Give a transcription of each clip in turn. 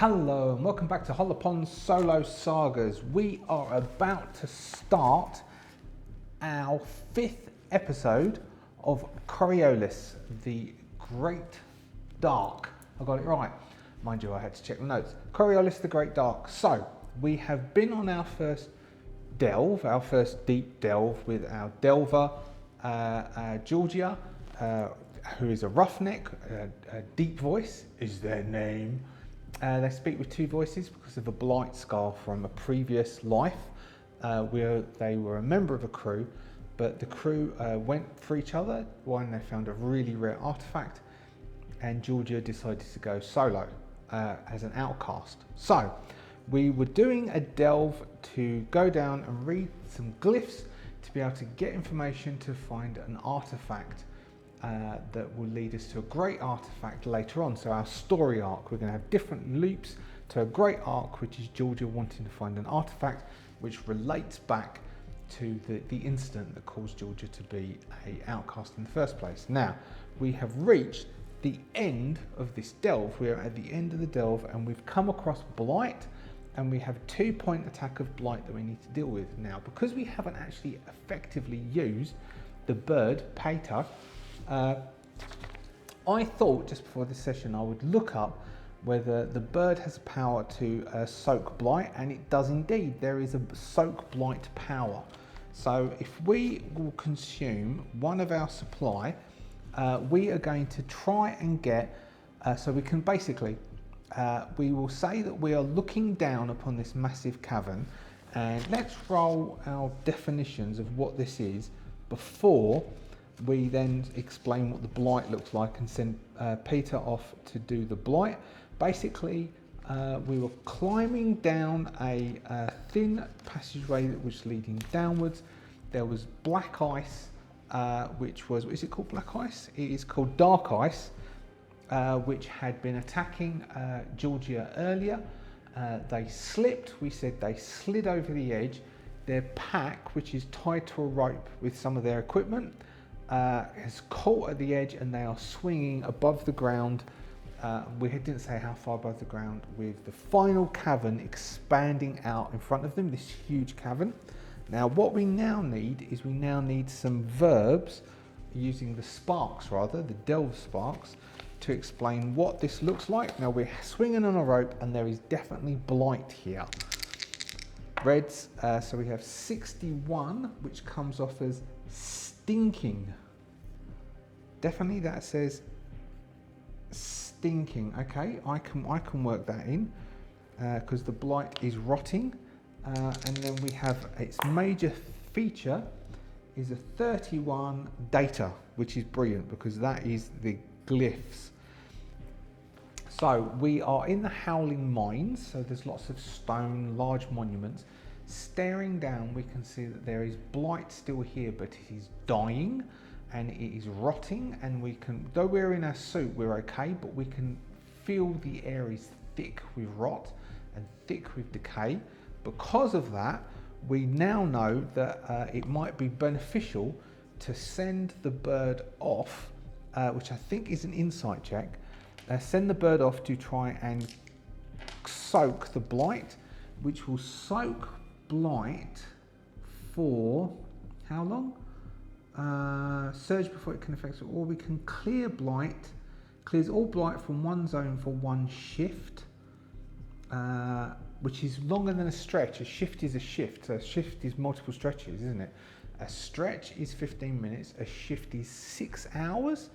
Hello and welcome back to Hollowponds Solo Sagas. We are about to start our 5th episode of Coriolis, the Great Dark. I got it right. Mind you, I had to check the notes. Coriolis, the Great Dark. So, we have been on our first delve, our first deep delve with our delver, Georgia, who is a roughneck. A deep voice is their name. They speak with two voices because of a blight scar from a previous life where they were a member of a crew, but the crew went for each other when they found a really rare artifact, and Georgia decided to go solo as an outcast. So we were doing a delve to go down and read some glyphs to be able to get information to find an artifact that will lead us to a great artifact later on. So our story arc, we're going to have different loops to a great arc, which is Georgia wanting to find an artifact which relates back to the incident that caused Georgia to be an outcast in the first place. Now, we have reached the end of this delve. We are at the end of the delve and we've come across blight, and we have a 2-point attack of blight that we need to deal with. Now, because we haven't actually effectively used the bird, Peter, I thought just before this session I would look up whether the bird has power to soak blight, and it does indeed. There is a soak blight power. So if we will consume one of our supply, we are going to try and get, so we can basically, we will say that we are looking down upon this massive cavern, and let's roll our definitions of what this is before we then explain what the blight looks like and send Peter off to do the blight. Basically, we were climbing down a thin passageway that was leading downwards. There was black ice, which was, is it called black ice? It is called dark ice, which had been attacking Georgia earlier. They slipped, we said they slid over the edge. Their pack, which is tied to a rope with some of their equipment, has caught at the edge, and they are swinging above the ground. We didn't say how far above the ground, with the final cavern expanding out in front of them, this huge cavern. Now what we now need is we now need some verbs, using the sparks rather, the delve sparks, to explain what this looks like. Now we're swinging on a rope and there is definitely blight here. Reds, so we have 61, which comes off as stinking. Definitely that says stinking. Okay, I can work that in because the blight is rotting. And then we have its major feature is a 31 data, which is brilliant because that is the glyphs. So we are in the Howling Mines, so there's lots of stone, large monuments. Staring down, we can see that there is blight still here, but it is dying and it is rotting, and we can, though we're in our suit, we're okay, but we can feel the air is thick with rot and thick with decay. Because of that, we now know that it might be beneficial to send the bird off, which I think is an insight check. Send the bird off to try and soak the blight, which will soak blight for how long? Surge before it can affect it, or we can clear blight. Clears all blight from one zone for one shift, which is longer than a stretch. A shift is a shift. So a shift is multiple stretches, isn't it? A stretch is 15 minutes. A shift is 6 hours.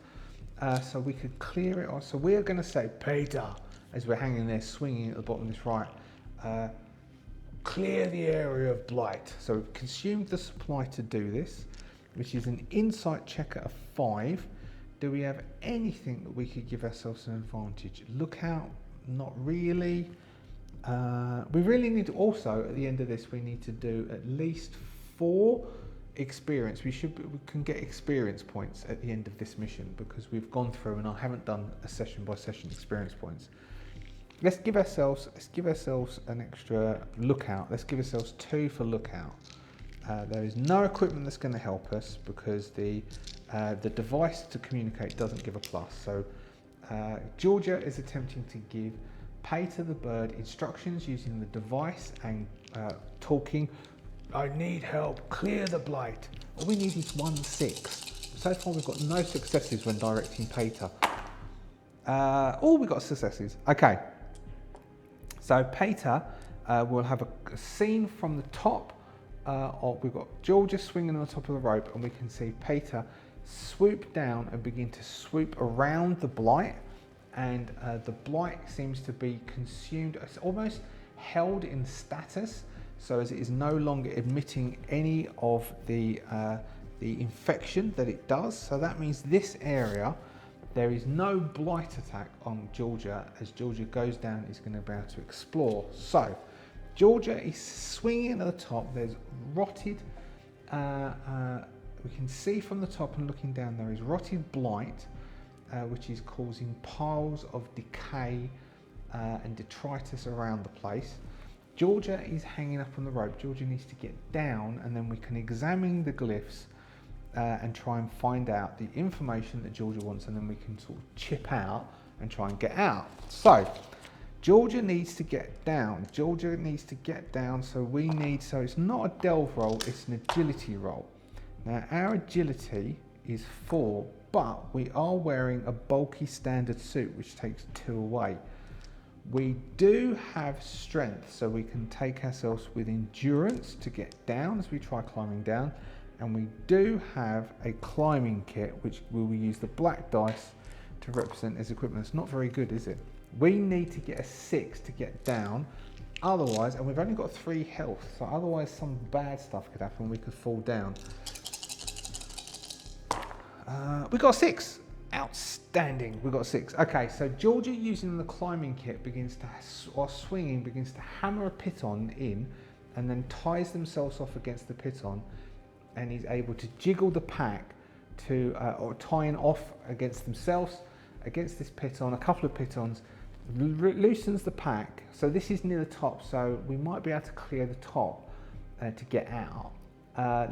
So we could clear it off. So we're going to say, Peter, as we're hanging there swinging at the bottom of this right, clear the area of blight. So we've consumed the supply to do this, which is an insight check at a 5. Do we have anything that we could give ourselves an advantage? Lookout? Not really. We really need to also, at the end of this, we need to do at least 4 experience. We can get experience points at the end of this mission because we've gone through and I haven't done a session by session experience points. Let's give ourselves an extra lookout. Let's give ourselves 2 for lookout. There is no equipment that's going to help us because the device to communicate doesn't give a plus. So Georgia is attempting to give Pater the bird, instructions using the device and talking. I need help, clear the blight. All we need is 1 6. So far we've got no successes when directing Pater. We've got successes. Okay. So Pater will have a scene from the top. We've got Georgia swinging on the top of the rope, and we can see Pater swoop down and begin to swoop around the blight. And the blight seems to be consumed, it's almost held in status, so as it is no longer emitting any of the infection that it does. So that means this area, there is no blight attack on Georgia. As Georgia goes down, is going to be able to explore. So Georgia is swinging at the top. There's rotted, we can see from the top and looking down, there is rotted blight, which is causing piles of decay and detritus around the place. Georgia is hanging up on the rope. Georgia needs to get down, and then we can examine the glyphs and try and find out the information that Georgia wants, and then we can sort of chip out and try and get out. So Georgia needs to get down. Georgia needs to get down, so it's not a delve roll, it's an agility roll. Now our agility is 4, but we are wearing a bulky standard suit, which takes 2 away. We do have strength, so we can take ourselves with endurance to get down as we try climbing down. And we do have a climbing kit, which we will use the black dice to represent as equipment. It's not very good, is it? We need to get a 6 to get down. Otherwise, and we've only got 3 health, so otherwise some bad stuff could happen. We could fall down. We got a 6. Outstanding. We got a 6. Okay, so Georgia, using the climbing kit, begins to hammer a piton in, and then ties themselves off against the piton, and is able to jiggle the pack or tying off against themselves, against this piton, a couple of pitons, loosens the pack. So this is near the top, so we might be able to clear the top to get out.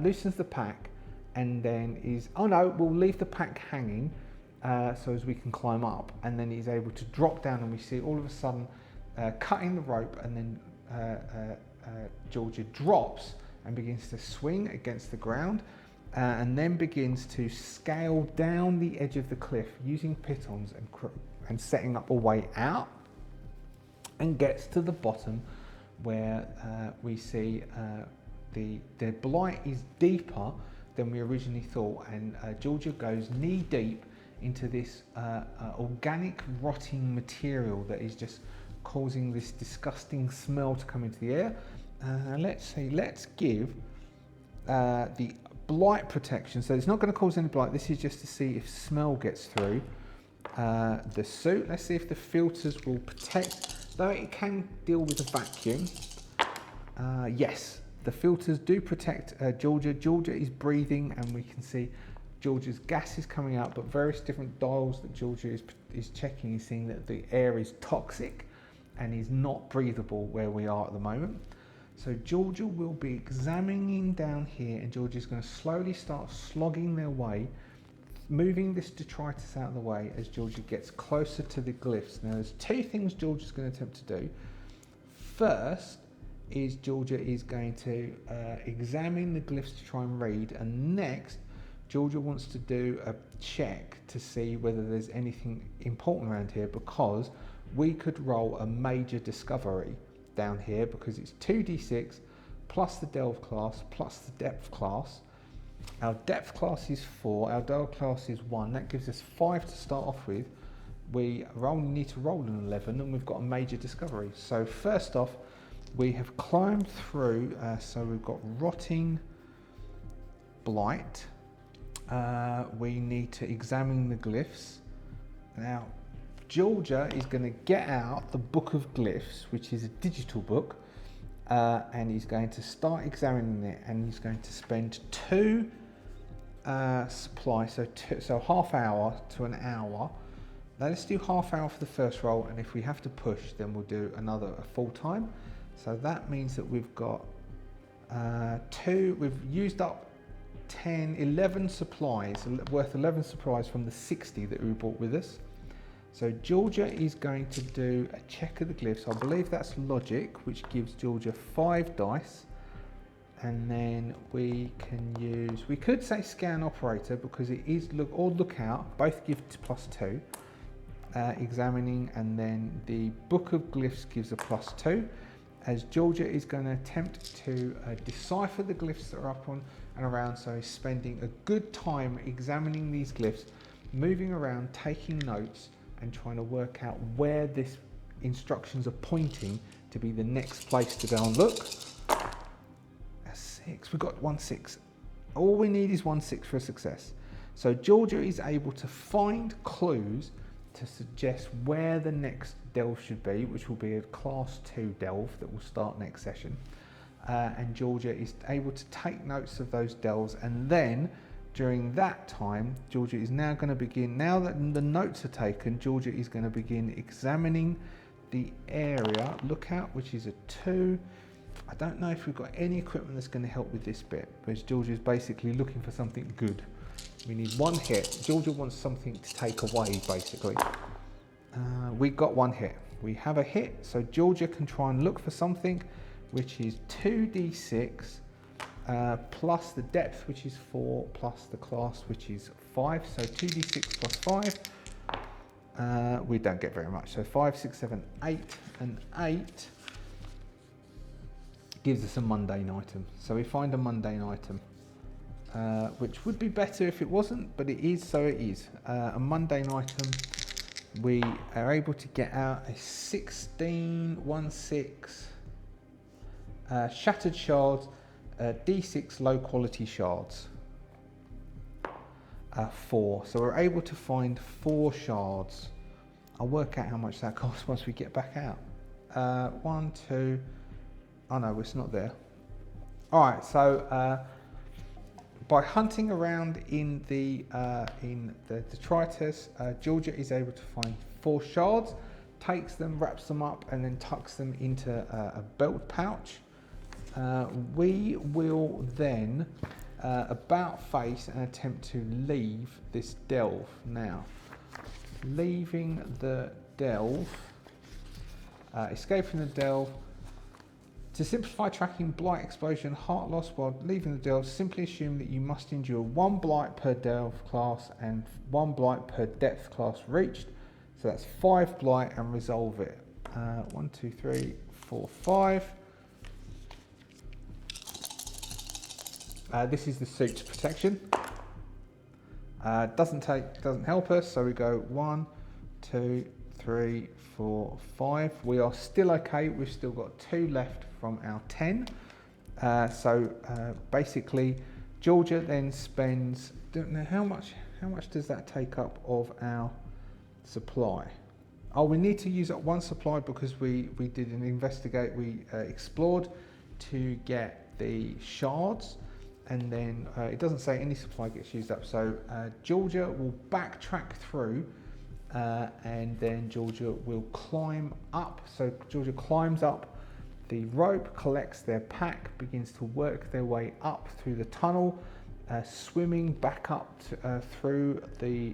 Loosens the pack, and then we'll leave the pack hanging so as we can climb up, and then he's able to drop down, and we see all of a sudden cutting the rope, and then Georgia drops and begins to swing against the ground, and then begins to scale down the edge of the cliff using pitons and setting up a way out, and gets to the bottom where we see the blight is deeper than we originally thought, and Georgia goes knee deep into this organic rotting material that is just causing this disgusting smell to come into the air. Let's give the blight protection. So it's not going to cause any blight. This is just to see if smell gets through the suit. Let's see if the filters will protect, though it can deal with a vacuum. Yes, the filters do protect Georgia. Georgia is breathing, and we can see Georgia's gas is coming out, but various different dials that Georgia is checking is seeing that the air is toxic and is not breathable where we are at the moment. So Georgia will be examining down here, and Georgia's going to slowly start slogging their way, moving this detritus out of the way as Georgia gets closer to the glyphs. Now there's 2 things Georgia's going to attempt to do. First is Georgia is going to examine the glyphs to try and read, and next Georgia wants to do a check to see whether there's anything important around here, because we could roll a major discovery down here, because it's 2d6 plus the delve class plus the depth class. Our depth class is 4, our delve class is 1. That gives us 5 to start off with. We need to roll an 11, and we've got a major discovery. So first off, we have climbed through, so we've got rotting blight. We need to examine the glyphs. Now Georgia is going to get out the Book of Glyphs, which is a digital book, and he's going to start examining it, and he's going to spend 2 supply, so half hour to an hour. Now let's do half hour for the first roll, and if we have to push, then we'll do a full time. So that means that we've got we've used up 11 supplies, worth 11 supplies from the 60 that we brought with us. So Georgia is going to do a check of the glyphs. I believe that's logic, which gives Georgia 5 dice. And then we can use, we could say scan operator because it is look out, both give +2. Examining, and then the book of glyphs gives a +2. As Georgia is going to attempt to decipher the glyphs that are up on and around, so he's spending a good time examining these glyphs, moving around, taking notes, and trying to work out where this instructions are pointing to be the next place to go and look. 6. We've got 1 6. All we need is 1 6 for a success. So Georgia is able to find clues to suggest where the next delve should be, which will be a class 2 delve that will start next session. And Georgia is able to take notes of those delves, and then during that time, Georgia is now going to begin, now that the notes are taken, Georgia is going to begin examining the area. Lookout, which is a 2. I don't know if we've got any equipment that's going to help with this bit, because Georgia is basically looking for something good. We need 1 hit. Georgia wants something to take away, basically. We got 1 hit. We have a hit, so Georgia can try and look for something, which is 2d6 plus the depth, which is 4, plus the class, which is 5. So 2d6 plus 5. We don't get very much. So 5, 6, 7, 8, and 8 gives us a mundane item. So we find a mundane item, which would be better if it wasn't, but it is, so it is. A mundane item, we are able to get out a 16, 1, 6, shattered shards, D6 low quality shards, 4. So we're able to find 4 shards. I'll work out how much that costs once we get back out. 1, 2, oh no, it's not there. All right, so by hunting around in the detritus, Georgia is able to find 4 shards, takes them, wraps them up, and then tucks them into a belt pouch. We will then about face and attempt to leave this delve. Now, leaving the delve, escaping the delve. To simplify tracking blight, explosion, heart loss while leaving the delve, simply assume that you must endure 1 blight per delve class and 1 blight per depth class reached. So that's 5 blight, and resolve it. 1, 2, 3, 4, 5. This is the suit's protection. Doesn't help us, so we go 1, 2, 3, 4, 5. We are still okay. We've still got 2 left from our 10. Basically, Georgia then spends, don't know how much does that take up of our supply? Oh, we need to use up 1 supply because we did an investigate, we explored to get the shards, and then it doesn't say any supply gets used up. So Georgia will backtrack through, and then Georgia will climb up. So Georgia climbs up the rope, collects their pack, begins to work their way up through the tunnel, swimming back up through the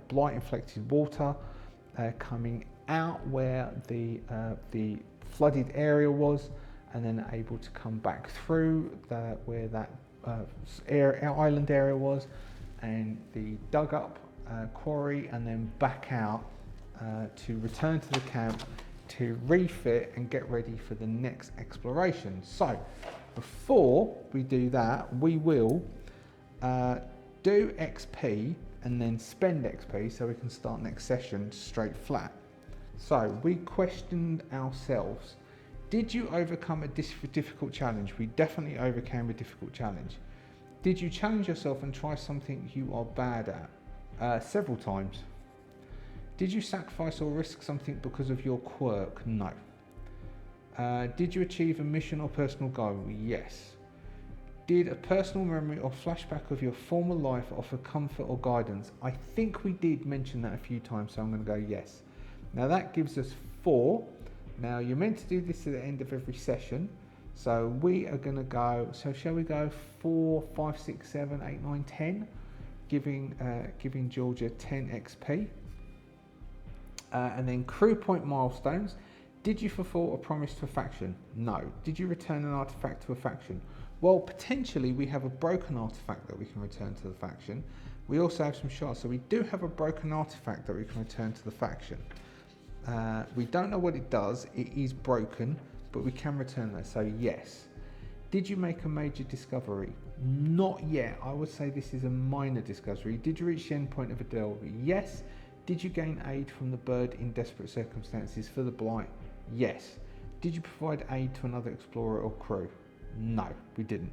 blight-inflected water, coming out where the flooded area was, and then able to come back through where that island area was, and the dug up quarry, and then back out to return to the camp to refit and get ready for the next exploration. So before we do that, we will do XP and then spend XP so we can start next session straight flat. So we questioned ourselves. Did you overcome a difficult challenge? We definitely overcame a difficult challenge. Did you challenge yourself and try something you are bad at? Several times. Did you sacrifice or risk something because of your quirk? No. Did you achieve a mission or personal goal? Yes. Did a personal memory or flashback of your former life offer comfort or guidance? I think we did mention that a few times, so I'm going to go yes. Now that gives us 4. Now you're meant to do this at the end of every session, so we are going to go, so shall we go 4, 5, 6, 7, 8, 9, 10, giving Georgia 10 XP. And then crew point milestones. Did you fulfill a promise to a faction? No. Did you return an artifact to a faction? Well, potentially we have a broken artifact that we can return to the faction. We also have some shards, so we do have a broken artifact that we can return to the faction. We don't know what it does. It is broken, but we can return that, so yes. Did you make a major discovery? Not yet. I would say this is a minor discovery. Did you reach the end point of a delve? Yes. Did you gain aid from the bird in desperate circumstances for the blight? Yes. Did you provide aid to another explorer or crew? No, we didn't.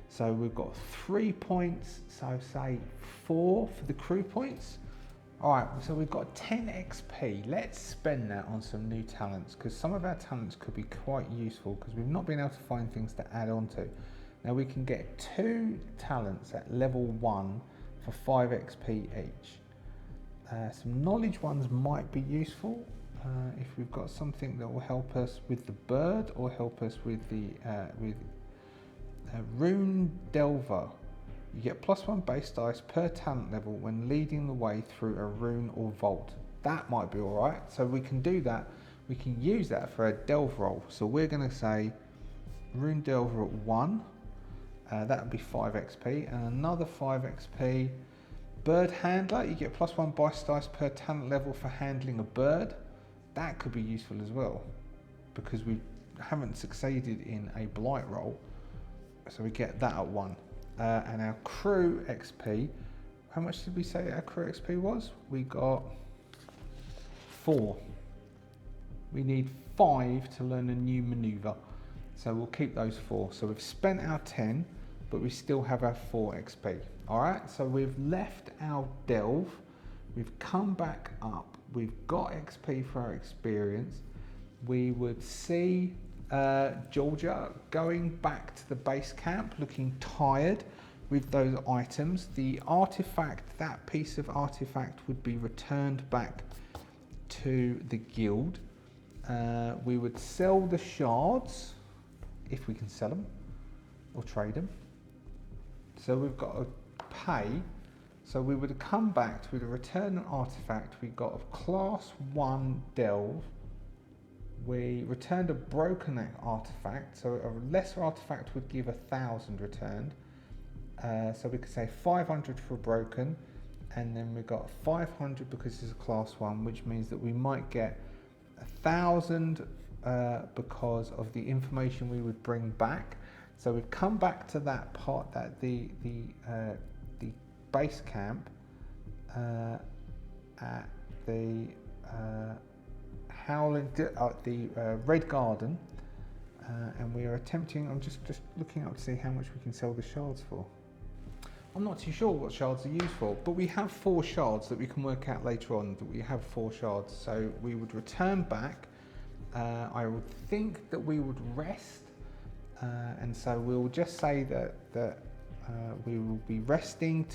So we've got 3 points, so say 4 for the crew points. Alright, so we've got 10 XP. Let's spend that on some new talents, because some of our talents could be quite useful, because we've not been able to find things to add on to. Now we can get 2 talents at level 1 for 5 XP each. Some knowledge ones might be useful if we've got something that will help us with the bird or help us with the Rune Delver. You get +1 base dice per talent level when leading the way through a rune or vault. That might be alright, so we can do that. We can use that for a delve roll. So we're going to say Rune Delver at 1, that would be 5 XP, and another 5 XP. Bird Handler, you get +1 base dice per talent level for handling a bird. That could be useful as well, because we haven't succeeded in a blight roll, so we get that at 1. And our crew XP, how much did we say our crew XP was? We got 4. We need 5 to learn a new maneuver, so we'll keep those 4. So we've spent our 10, but we still have our 4 XP. Alright, so we've left our delve, we've come back up, we've got XP for our experience. We would see Georgia going back to the base camp, looking tired with those items. The artifact, that piece of artifact would be returned back to the guild. We would sell the shards, if we can sell them, or trade them. So we've got to pay. So we would have come back, we would return an artifact. We got a class 1 delve. We returned a broken artifact, so a lesser artifact would give 1,000 returned. So we could say 500 for a broken, and then we got 500 because it's a class 1, which means that we might get 1,000 because of the information we would bring back. So we've come back to that part, that the base camp at the Red Garden, and we are attempting. I'm just looking up to see how much we can sell the shards for. I'm not too sure what shards are used for, but we have 4 shards that we can work out later on. That we have 4 shards, so we would return back. I would think that we would rest, and so we'll just say that we will be resting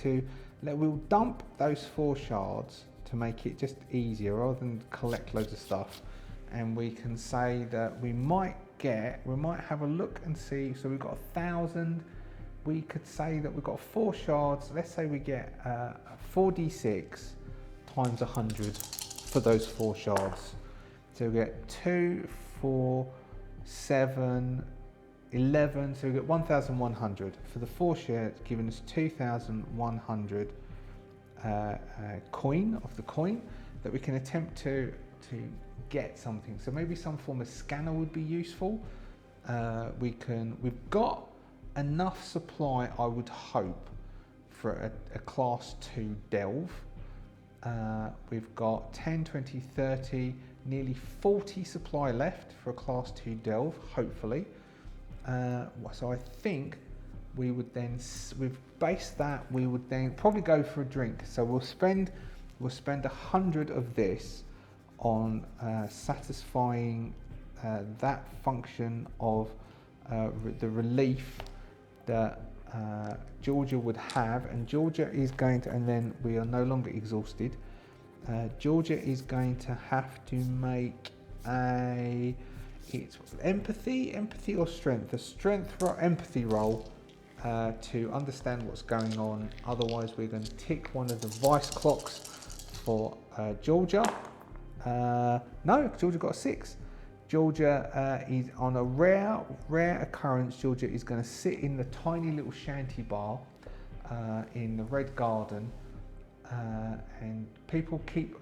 we'll dump those 4 shards to make it just easier rather than collect loads of stuff. And we can say that we might have a look and see. So we've got 1,000. We could say that we've got 4 shards. Let's say we get 4d6 times 100 for those 4 shards. So we get 2, 4, 7, 11, so we get 1,100 for the 4 shares, giving us 2,100 coin of the coin that we can attempt to get something. So maybe some form of scanner would be useful. We've got enough supply, I would hope, for a class 2 delve. We've got 10, 20, 30, nearly 40 supply left for a class 2 delve, hopefully. So I think we would then, we've based that, we would then probably go for a drink. So we'll spend 100 of this on satisfying that function of the relief that Georgia would have, and Georgia is going to, and then we are no longer exhausted. Georgia is going to have to make it's empathy or strength. A strength or empathy roll to understand what's going on. Otherwise, we're going to tick one of the vice clocks for Georgia. No, Georgia got a 6. Georgia is on a rare occurrence. Georgia is going to sit in the tiny little shanty bar in the Red Garden, and people keep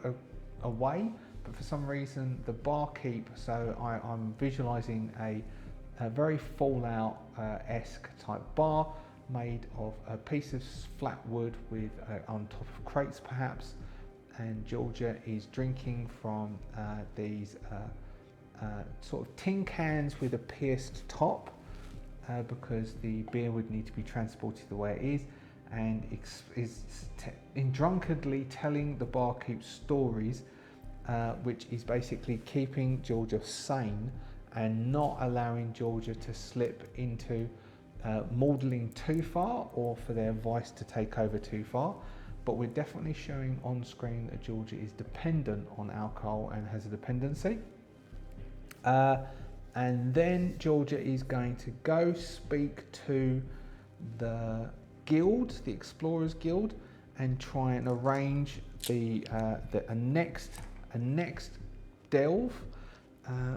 away, but for some reason the barkeep, so I'm visualising a very Fallout-esque type bar made of a piece of flat wood with on top of crates perhaps, and Georgia is drinking from these sort of tin cans with a pierced top because the beer would need to be transported the way it is, and is drunkenly telling the barkeep stories, which is basically keeping Georgia sane and not allowing Georgia to slip into maudling too far or for their vice to take over too far. But we're definitely showing on screen that Georgia is dependent on alcohol and has a dependency. And then Georgia is going to go speak to the guild, the Explorers Guild, and try and arrange a next delve.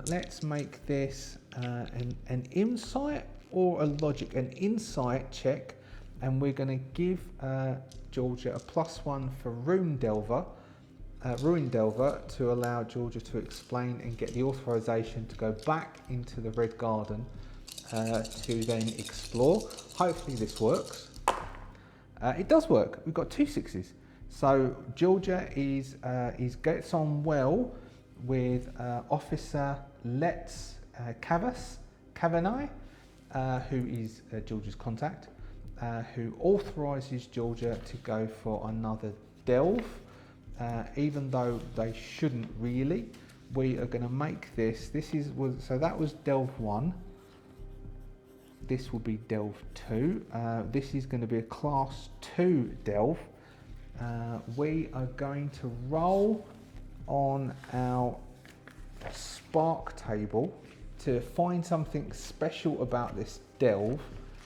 Let's make this an insight or a logic, an insight check, and we're going to give Georgia a +1 for Ruin Delver to allow Georgia to explain and get the authorization to go back into the Red Garden to then explore. Hopefully this works. It does work. We've got 2 6s. So Georgia gets on well with Officer Let's Kavanagh, who is Georgia's contact, who authorises Georgia to go for another delve, even though they shouldn't really. We are going to make this. So that was delve 1. This will be delve 2. This is going to be a class 2 delve. We are going to roll on our spark table to find something special about this delve,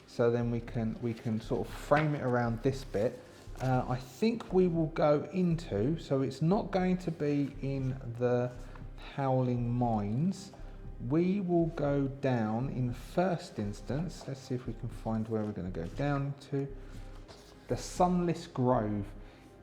so then we can sort of frame it around this bit. I think we will go into, so it's not going to be in the Howling Mines. We will go down in the first instance. Let's see if we can find where we're going to go down to. The Sunless Grove.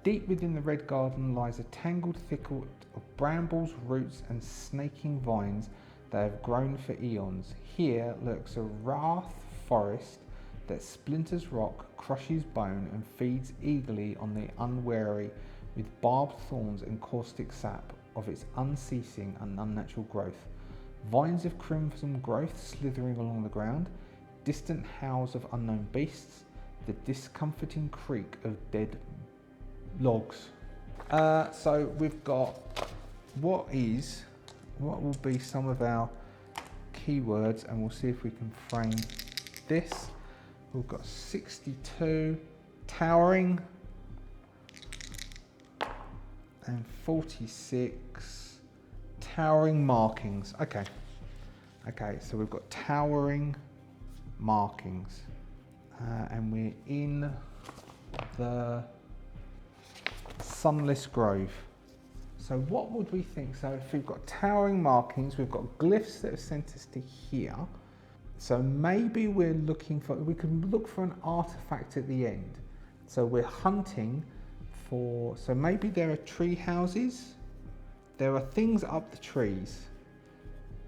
Deep within the Red Garden lies a tangled thicket of brambles, roots and snaking vines that have grown for eons. Here lurks a wrath forest that splinters rock, crushes bone and feeds eagerly on the unwary with barbed thorns and caustic sap of its unceasing and unnatural growth. Vines of crimson growth slithering along the ground, distant howls of unknown beasts, the discomforting creak of dead logs. So we've got what will be some of our keywords, and we'll see if we can frame this. We've got 62 towering and 46 towering markings. Okay, so we've got towering markings, and we're in the Sunless Grove. So what would we think? So if we've got towering markings, we've got glyphs that have sent us to here. So maybe we can look for an artifact at the end. So we're hunting for, so maybe there are tree houses. There are things up the trees.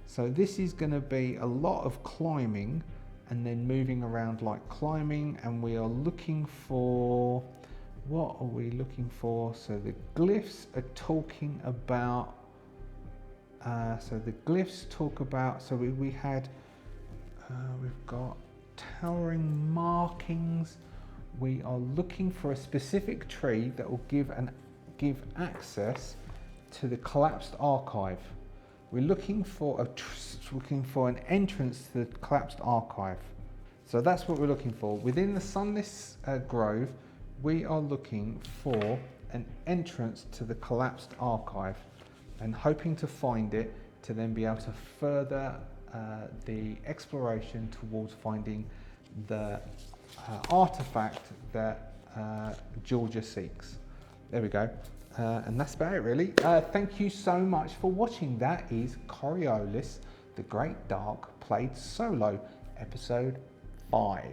So this is going to be a lot of climbing and then moving around like climbing, and we are looking for, what are we looking for? So the glyphs are talking about, so we've got towering markings. We are looking for a specific tree that will give access to the collapsed archive. We're looking for an entrance to the collapsed archive. So that's what we're looking for. Within the Sunless Grove, we are looking for an entrance to the collapsed archive and hoping to find it to then be able to further the exploration towards finding the artifact that Georgia seeks. There we go. And that's about it really. Thank you so much for watching. That is Coriolis, the Great Dark, played solo, episode 5.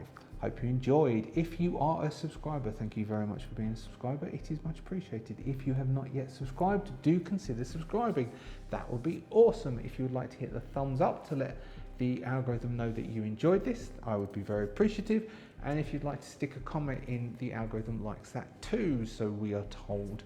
Hope you enjoyed. If you are a subscriber, thank you very much for being a subscriber. It is much appreciated. If you have not yet subscribed, do consider subscribing. That would be awesome. If you would like to hit the thumbs up to let the algorithm know that you enjoyed this, I would be very appreciative. And if you'd like to stick a comment in, the algorithm likes that too, so we are told.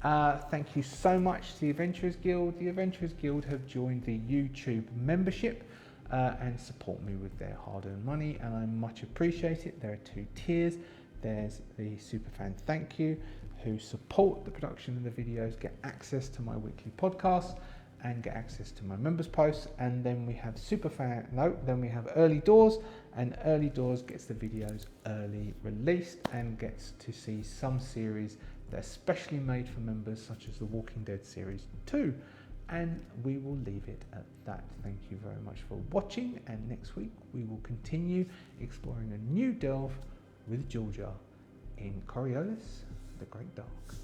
Thank you so much to the Adventurers Guild. The Adventurers Guild have joined the YouTube membership and support me with their hard-earned money, and I much appreciate it. There are 2 tiers. There's the superfan thank you, who support the production of the videos, get access to my weekly podcast and get access to my members posts. And then we have then we have early doors, and early doors gets the videos early released and gets to see some series that are specially made for members, such as the Walking Dead series 2. And we will leave it at that. Thank you very much for watching, and next week we will continue exploring a new delve with Georgia in Coriolis, the Great Dark.